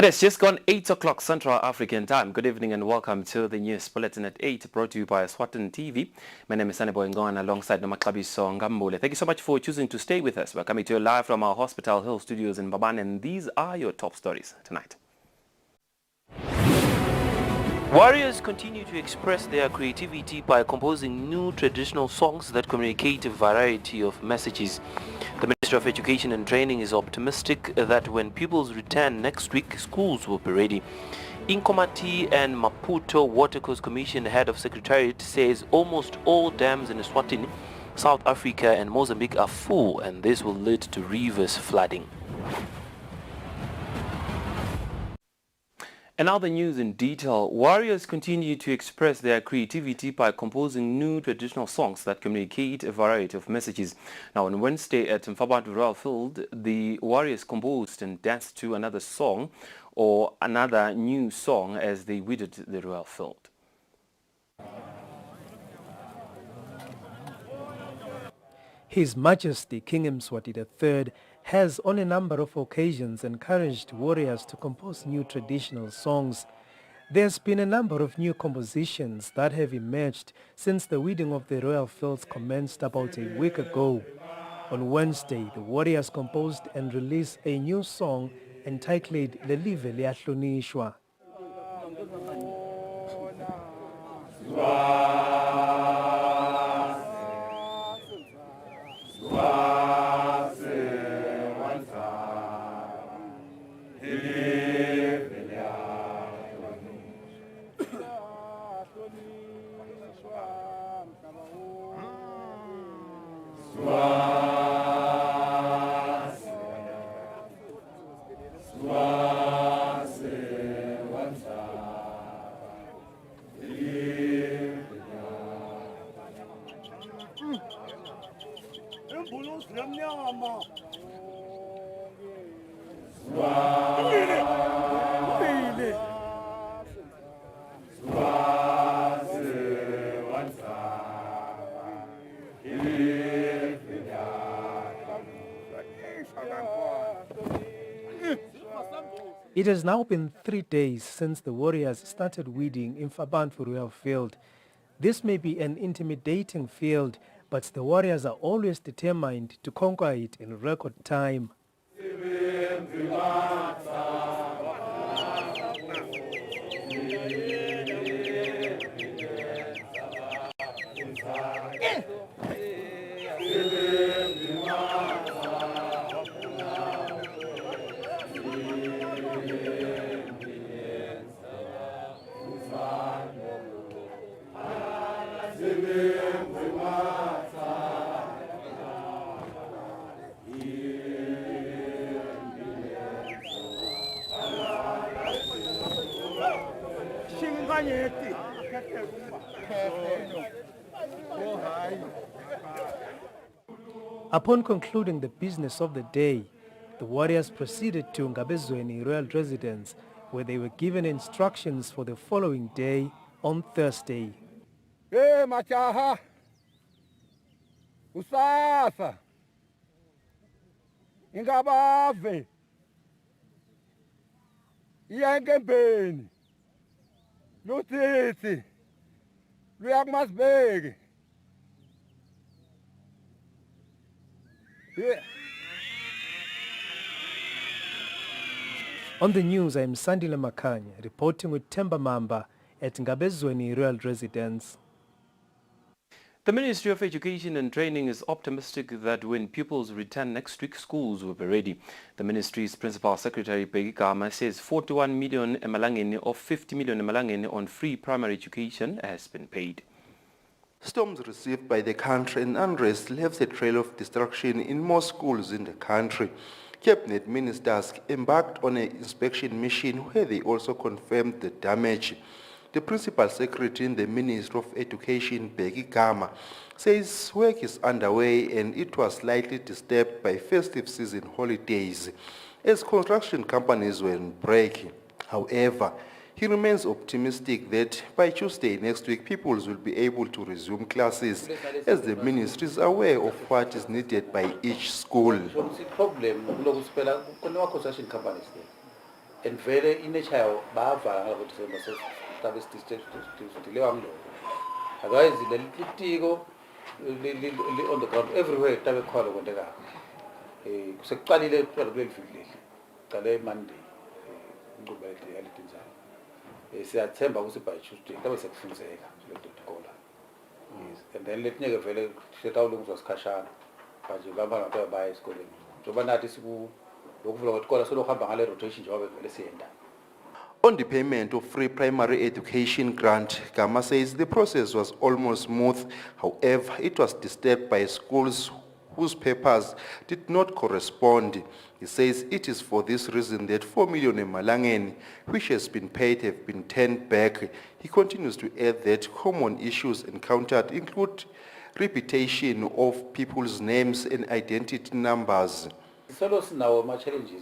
It has just gone 8 o'clock Central African time. Good evening and welcome to the news bulletin at 8, brought to you by Eswatini TV. My name is Sanebo Ngona alongside Nomakabiso Ngambule. Thank you so much for choosing to stay with us. We're coming to you live from our Hospital Hill studios in Baban, and these are your top stories tonight. Warriors continue to express their creativity by composing new traditional songs that communicate a variety of messages. The Ministry of Education and Training is optimistic that when pupils return next week, schools will be ready. Inkomati and Maputo Watercourse Commission head of Secretariat says almost all dams in Eswatini, South Africa and Mozambique are full, and this will lead to rivers flooding. And now the news in detail. Warriors continue to express their creativity by composing new traditional songs that communicate a variety of messages. Now on Wednesday at Mfabantu Royal Field, the Warriors composed and danced to another song or another new song as they weeded the Royal Field. His Majesty King Mswati III has on a number of occasions encouraged warriors to compose new traditional songs. There's been a number of new compositions that have emerged since the weeding of the Royal Fields commenced about a week ago. On Wednesday, the warriors composed and released a new song entitled Lelive Liyahlonishwa. It has now been 3 days since the warriors started weeding in Mfabantu Royal Field. This may be an intimidating field, but the warriors are always determined to conquer it in record time. Upon concluding the business of the day, the warriors proceeded to Ngabezweni Royal Residence, where they were given instructions for the following day on Thursday. Hey, machaha! Usasa! Ingabave! Iyangembeni! Lutiti! Luyakumasbeki! On the news, I am Sandile Makanya, reporting with Temba Mamba at Ngabezweni Royal Residence. The Ministry of Education and Training is optimistic that when pupils return next week, schools will be ready. The ministry's Principal Secretary Peggy Gama says 41 million emalangeni of 50 million emalangeni on free primary education has been paid. Storms received by the country and unrest leaves a trail of destruction in most schools in the country. Cabinet ministers embarked on an inspection mission where they also confirmed the damage. The Principal Secretary in the Ministry of Education, Peggy Gama, says work is underway and it was slightly disturbed by festive season holidays as construction companies were on break. However, he remains optimistic that by Tuesday next week, pupils will be able to resume classes as the ministry is aware of what is needed by each school. What's the problem? Construction companies there. and vele inechayo bavala ngalo December so tabe stilewa ngilo otherwise le litiko on the ground everywhere tabe khona kwenteka kusekuqalile kuleli viki leli qale Monday inqubo yaleti njalo siyathemba ukuthi by Tuesday tabe sekufunzeka le dotikola and then letinye ke vele setawulungizwa sikhashana manje bamba ngabe baya esikoleni njoba nathi siku lokuvula kwesikole solohamba ngale rotation njengoba vele siyenda. On the payment of free primary education grant, Gama says the process was almost smooth. However, it was disturbed by schools whose papers did not correspond. He says it is for this reason that 4 million emalangeni, which has been paid, have been turned back. He continues to add that common issues encountered include repetition of people's names and identity numbers. Solo sinawo ama challenges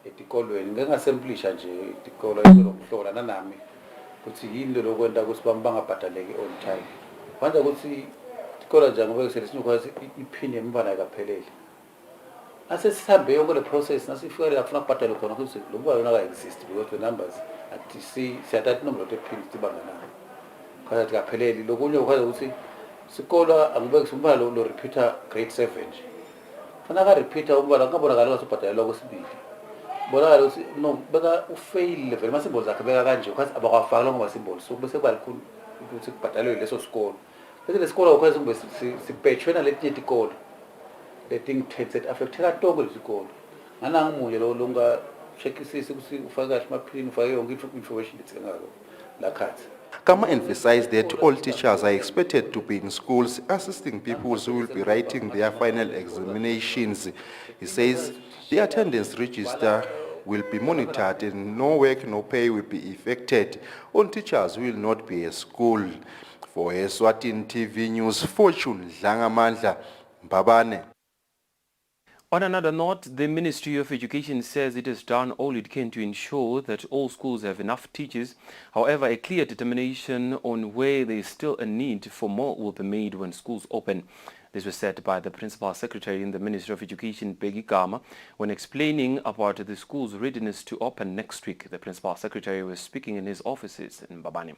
etikolweni ngingasemplisha nje itikolo ezolomhlola nanami ukuthi yini lokwenda ukuthi bangabhadaleki on time. Manje ukuthi itikolo nje ngoba sesinyuka iphini yembana kaphelele. Ase sihambe yonke le process nasifika la kufuna kubhadala khona ukuthi lo mba yona ka exist because the numbers at siyathatha inombolo tephini sibangana. Kwathi kaphelele lokunye ukwazi ukuthi sikolo angibeke simbala lo repeater grade 7 nje. Fana repeater umbala ngabonakala wasibhadala kwesibili. Bonakala ukuthi no beka ufail level masimboli zakhe beka kanje kwathi abakwafaka ngoba simboli so bese kwalikhulu ukuthi kubhadalwe leso sikolo. Bese lesikolo ukwazi kube sipetshwena letinye itikolo. Leting affecteka tonke lesikolo. Ngana ngimunye lo longa checkisise ukuthi ufaka kahle amaphini ufake yonke information letsengako la khathi. Kama emphasized that all teachers are expected to be in schools assisting pupils who will be writing their final examinations. He says the attendance register will be monitored and no work, no pay will be affected on teachers who will not be at school. For Eswatini TV News, Fortune Dlangamandla, Mbabane. On another note, the Ministry of Education says it has done all it can to ensure that all schools have enough teachers. However, a clear determination on where there is still a need for more will be made when schools open. This was said by the Principal Secretary in the Ministry of Education, Bheki Gama, when explaining about the school's readiness to open next week. The Principal Secretary was speaking in his offices in Mbabane.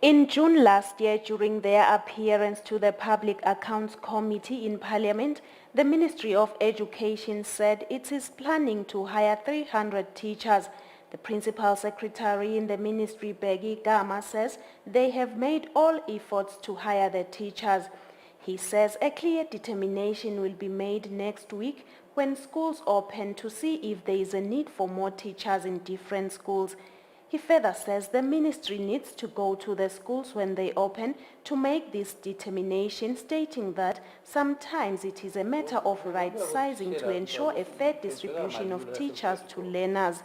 In June last year, during their appearance to the Public Accounts Committee in Parliament, the Ministry of Education said it is planning to hire 300 teachers. The Principal Secretary in the Ministry, Bheki Gama, says they have made all efforts to hire the teachers. He says a clear determination will be made next week when schools open to see if there is a need for more teachers in different schools. He further says the ministry needs to go to the schools when they open to make this determination, stating that sometimes it is a matter of right sizing to ensure a fair distribution of teachers to learners.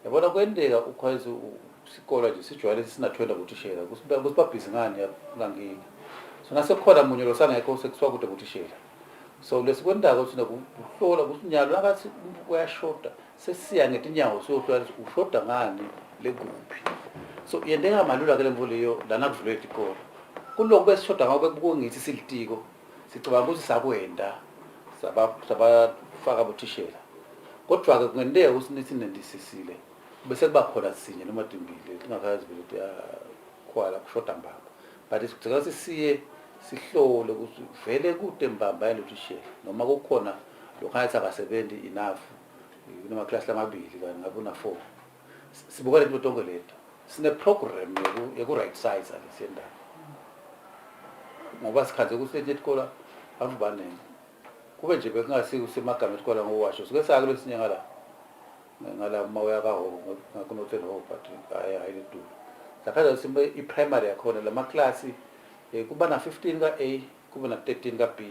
Yabona kwendeka ukwazi isikolo nje sijwayele sinathola ukuthishela kusibabhizi ngani ngangini. So nasekhona munye lo sangekho sekuswa kude ukuthishela. So lesikwendaka ukuthi ukuhlola ukuthi nyalo nakathi uyashota sesiya ngetinyawo siyothola ushoda ngani leguphi. So yendeka malula ke lemvulo leyo lana kuvulwe itikolo. Kuloko besishoda ngakho bekungithi silitiko sicabanga ukuthi sakwenda sabafaka abothishela. Kodwa ke kungendeka ukuthi nithi nendisisile bese kuba khona sinye noma dimbili lingakazi ukuthi kwala kushoda mbamba. But isicela sisiye sihlole ukuthi vele kude mbamba yalothishela noma kukhona lokhathi akasebenzi enough noma class lamabili kanye ngabona 4. Sibukele into tonke lethu sine program yoku right size alisenda ngoba sikhaze ukuthi isikolo avubanene kube nje bekungasi usemagama esikolo ngowasho sike sake lesinye ngala mawaya kaho ngakunothela ho but ayidu sakhaza simbe i-primary yakhona lama class kuba na 15 ka A kuba na 13 ka B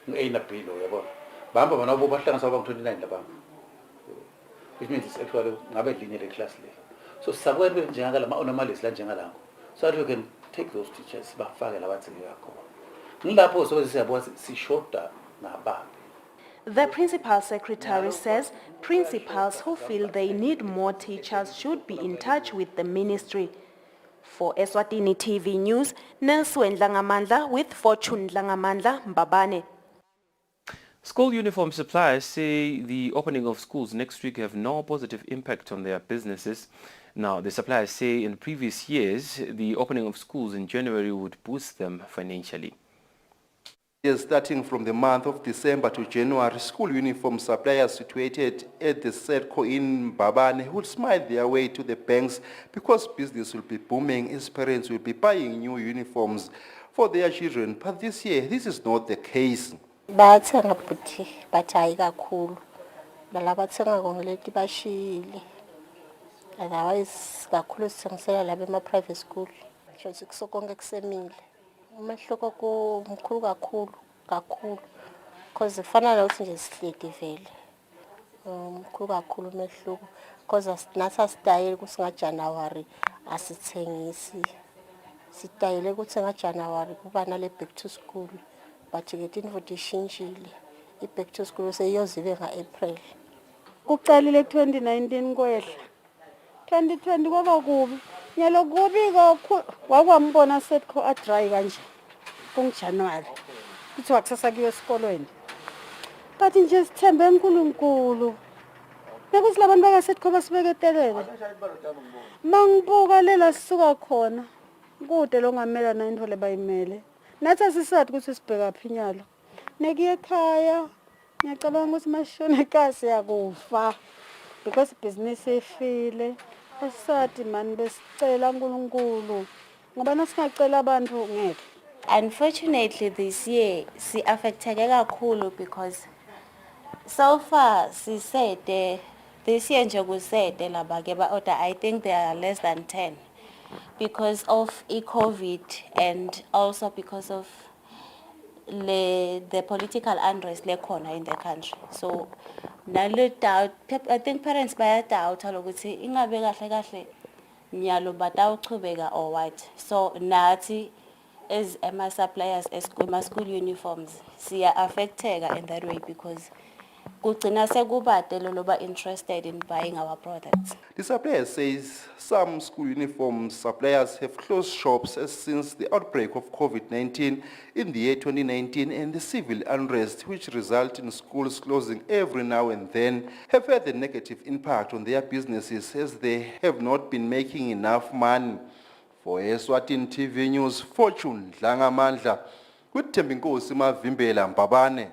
nge A na B lo yabo bahamba bona bo bahlanganisa abantu 29 lapha. Which means it's actually ngabe linear class le. So sakwenze njengala ma anomalies la njengalango. So that we can take those teachers bafake labathile yakho. Ngilapho so siyabona sishoda naba. The Principal Secretary says principals who feel they need more teachers should be in touch with the ministry. For Eswatini TV News, Nelson Dlangamandla with Fortune Dlangamandla, Mbabane. School uniform suppliers say the opening of schools next week have no positive impact on their businesses. Now, the suppliers say in previous years, the opening of schools in January would boost them financially. Yes, starting from the month of December to January, school uniform suppliers situated at the SEDCO in Babane will smile their way to the banks because business will be booming as parents will be buying new uniforms for their children. But this year, this is not the case. Bathenga bhuti bathi hayi kakhulu lala bathenga ngoleti bashile otherwise kakhulu sithengisela laba ema-private school shothi kusokonke kusemile umehluko kumkhulu kakhulu because kufana nokuthi nje sihledi vele umkhulu kakhulu umehluko because nathi asitayeli ukuthi ngaJanuwari asithengisi sitayele ukuthi ngaJanuwari kuba nale back to school but ke imfundo ishintshile i-back to school seyiyozibe nga-April. Kuqalile 2019 kwehla 2020 kwaba kubi nyalo kubi kakhulu wakwambona setco adry kanje kunguJanuwari kuthi wakusasa kuyo esikolweni but nje sithembe uNkulunkulu nekuthi labantu bakasetco basibeketelele mangibuka lela sisuka khona kude lo ngamela into le bayimele nathi asisathu ukuthi sibheka phi nyalo nekiye ekhaya ngiyacabanga ukuthi mashona ekasi yakufa because business efile asisati mani besicela uNkulunkulu ngoba nasingacela abantu ngeke. Unfortunately this year si affecteke kakhulu because so far sisede this year nje kusede laba ke ba order I think there are less than 10 because of COVID and also because of the political unrest lekhona in the country. So nalo doubt I think parents bayadoubt ukuthi ingabe kahle nyalo batawuchubeka or what. So nathi as suppliers as school uniforms siya affecteka in that way because kugcina sekubade loba interested in buying our products. The supplier says some school uniform suppliers have closed shops since the outbreak of COVID-19 in the year 2019 and the civil unrest which result in schools closing every now and then have had a negative impact on their businesses as they have not been making enough money. For Eswatini TV News, Fortune Dlangamandla, with Tembinkosi Mavimbela Mbabane.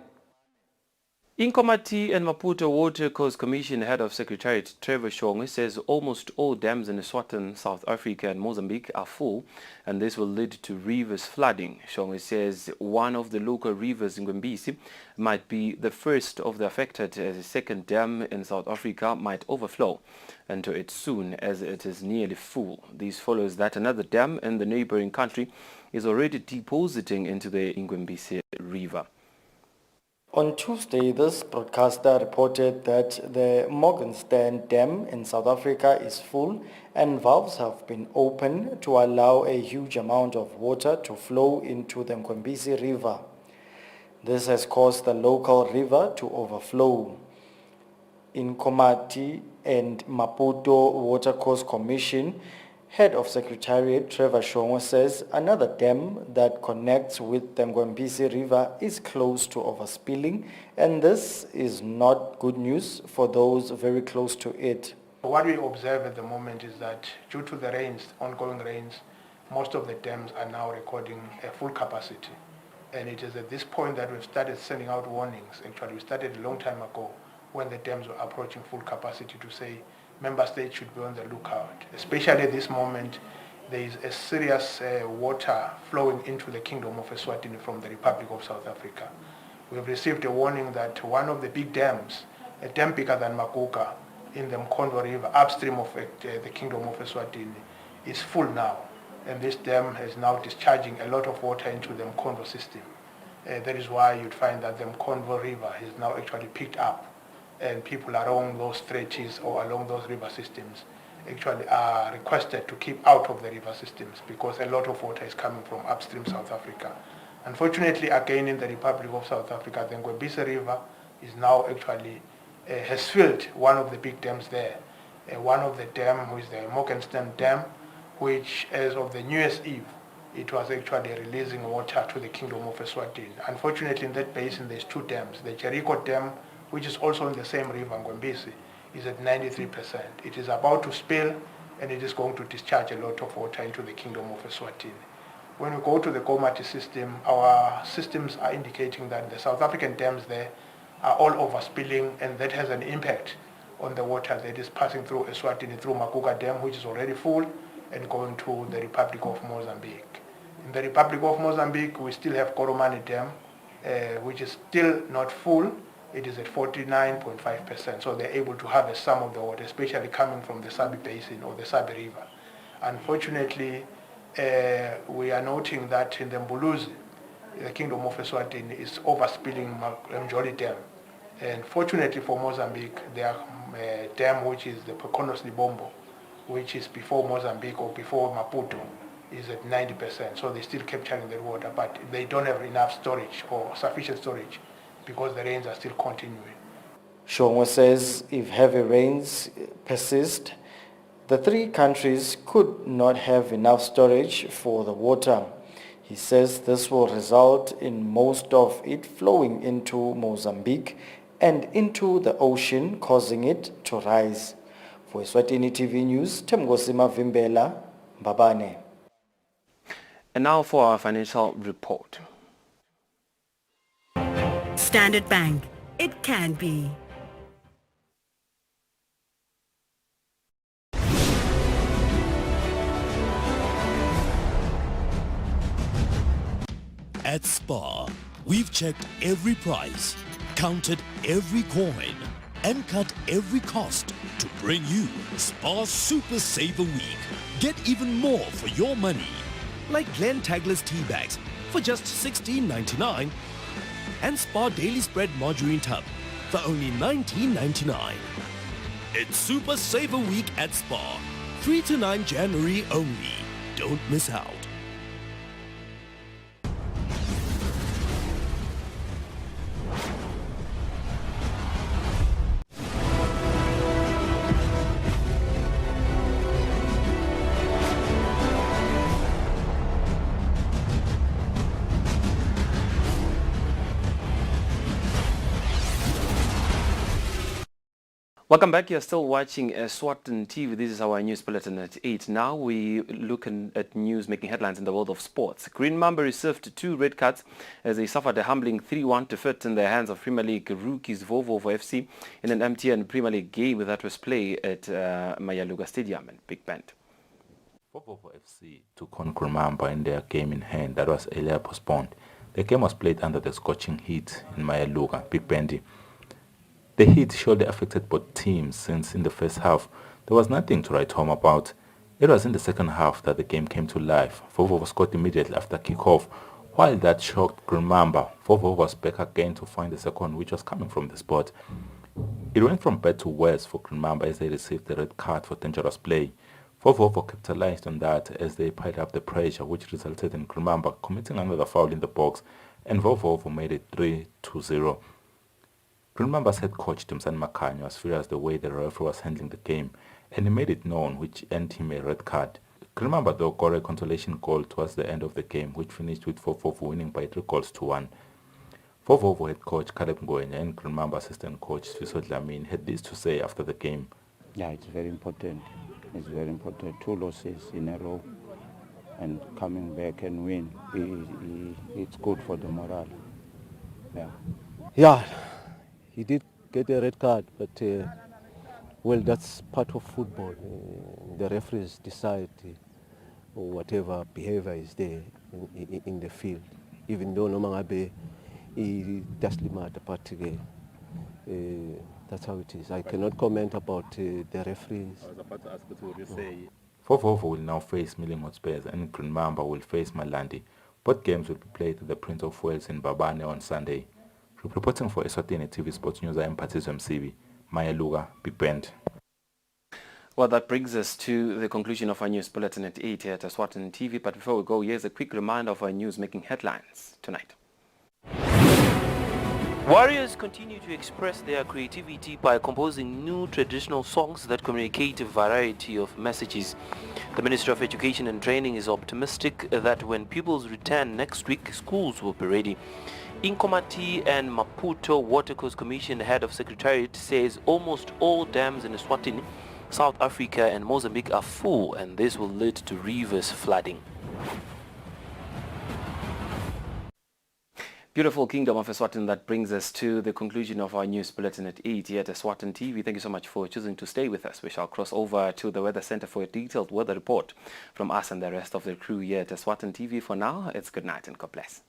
In Komati and Maputo Water Coast Commission Head of Secretariat Trevor Shongwe says almost all dams in Eswatini, South Africa and Mozambique are full and this will lead to rivers flooding. Shongwe says one of the local rivers in Ngwembisi might be the first of the affected as a second dam in South Africa might overflow into it soon as it is nearly full. This follows that another dam in the neighboring country is already depositing into the Ngwembisi River. On Tuesday, this broadcaster reported that the Morgenstern Dam in South Africa is full and valves have been opened to allow a huge amount of water to flow into the Ngwembisi River. This has caused the local river to overflow. In Komati and Maputo Water Coast Commission, Head of Secretariat Trevor Shongwe says another dam that connects with the Ngwembisi River is close to overspilling, and this is not good news for those very close to it. What we observe at the moment is that due to the rains, ongoing rains, most of the dams are now recording a full capacity. And it is at this point that we've started sending out warnings. Actually, we started a long time ago when the dams were approaching full capacity to say member states should be on the lookout. Especially at this moment, there is a serious water flowing into the Kingdom of Eswatini from the Republic of South Africa. We have received a warning that one of the big dams, a dam bigger than Makuka, in the Mkondo River, upstream of the Kingdom of Eswatini, is full now. And this dam is now discharging a lot of water into the Mkondo system. That is why you'd find that the Mkondo River is now actually picked up, and people along those stretches or along those river systems actually are requested to keep out of the river systems because a lot of water is coming from upstream South Africa. Unfortunately, again in the Republic of South Africa, the Ngwembisi River is now actually has filled one of the big dams there. One of the dam is the Morgenstern Dam, which as of the New Year's Eve it was actually releasing water to the Kingdom of Eswatini. Unfortunately, in that basin, there's two dams. The Jericho Dam, which is also in the same river, Ngwembisi, is at 93%. It is about to spill, and it is going to discharge a lot of water into the Kingdom of Eswatini. When we go to the Komati system, our systems are indicating that the South African dams there are all overspilling, and that has an impact on the water that is passing through Eswatini, through Makuka Dam, which is already full, and going to the Republic of Mozambique. In the Republic of Mozambique, we still have Koromani Dam, which is still not full. It is at 49.5%, so they're able to harvest some of the water, especially coming from the Sabi Basin or the Sabi River. Unfortunately, we are noting that in the Mbuluzi, the Kingdom of Eswatini is overspilling Mjoli Dam. And fortunately for Mozambique, their dam, which is the Peconos Libombo, which is before Mozambique or before Maputo, is at 90%. So they're still capturing the water, but they don't have enough storage or sufficient storage because the rains are still continuing. Shongwe says if heavy rains persist, the three countries could not have enough storage for the water. He says this will result in most of it flowing into Mozambique and into the ocean, causing it to rise. For Eswatini TV News, Temgosima Vimbela, Mbabane. And now for our financial report. Standard Bank. It can be. At Spar, we've checked every price, counted every coin, and cut every cost to bring you Spar Super Saver Week. Get even more for your money. Like Glen Tagler's tea bags for just $16.99 and Spar Daily Spread Margarine Tub for only $19.99. It's Super Saver Week at Spar, 3 to 9 January only. Don't miss out. Welcome back. You're still watching Eswatini TV. This is our news bulletin at 8. Now we look at news making headlines in the world of sports. Green Mamba received 2 red cards as they suffered a humbling 3-1 defeat in the hands of Premier League rookies Vovo FC in an MTN Premier League game that was played at Mayaluga Stadium and Big Bend. Vovo FC took on Green Mamba in their game in hand that was earlier postponed. The game was played under the scorching heat in Mayaluga, Big Bend. The heat surely affected both teams since in the first half there was nothing to write home about. It was in the second half that the game came to life. Vovo scored immediately after kick-off. While that shocked Green Mamba, Vovo was back again to find the second, which was coming from the spot. It went from bad to worse for Green Mamba as they received the red card for dangerous play. Vovo capitalized on that as they piled up the pressure, which resulted in Green Mamba committing another foul in the box, and Vovo made it 3-0. Green Mamba's head coach Timsan Makanyo was furious the way the referee was handling the game, and he made it known, which earned him a red card. Green Mamba though got a consolation goal towards the end of the game, which finished with Vovo winning by 3-1. Vovo head coach Caleb Ngoenya and Green Mamba assistant coach Fiso Dlamini had this to say after the game. Yeah, it's very important. It's very important. 2 losses in a row, and coming back and win, it's good for the morale. Yeah. Yeah. He did get a red card, but well, that's part of football. The referees decide whatever behavior is there in the field, even though no mangabe does limit, but that's how it is. I cannot comment about the referees. I was about to ask what would you say. Vovo will now face Milling Hotspurs and Green Mamba will face Malandi. Both games will be played at the Prince of Wales in Babane on Sunday. Reporting for Eswatini TV Sports News, I am Patizo MCB, Mayaluga, Big Bend. Well, that brings us to the conclusion of our news bulletin at 8 here at Eswatini TV. But before we go, here's a quick reminder of our news making headlines tonight. Warriors continue to express their creativity by composing new traditional songs that communicate a variety of messages. The Ministry of Education and Training is optimistic that when pupils return next week, schools will be ready. Inkomati and Maputo Watercourse Commission head of secretariat says almost all dams in Eswatini, South Africa and Mozambique are full, and this will lead to rivers flooding. Beautiful Kingdom of Eswatini, that brings us to the conclusion of our news bulletin at 8 here at Eswatini TV. Thank you so much for choosing to stay with us. We shall cross over to the Weather Center for a detailed weather report from us and the rest of the crew here at Eswatini TV. For now, it's good night and God bless.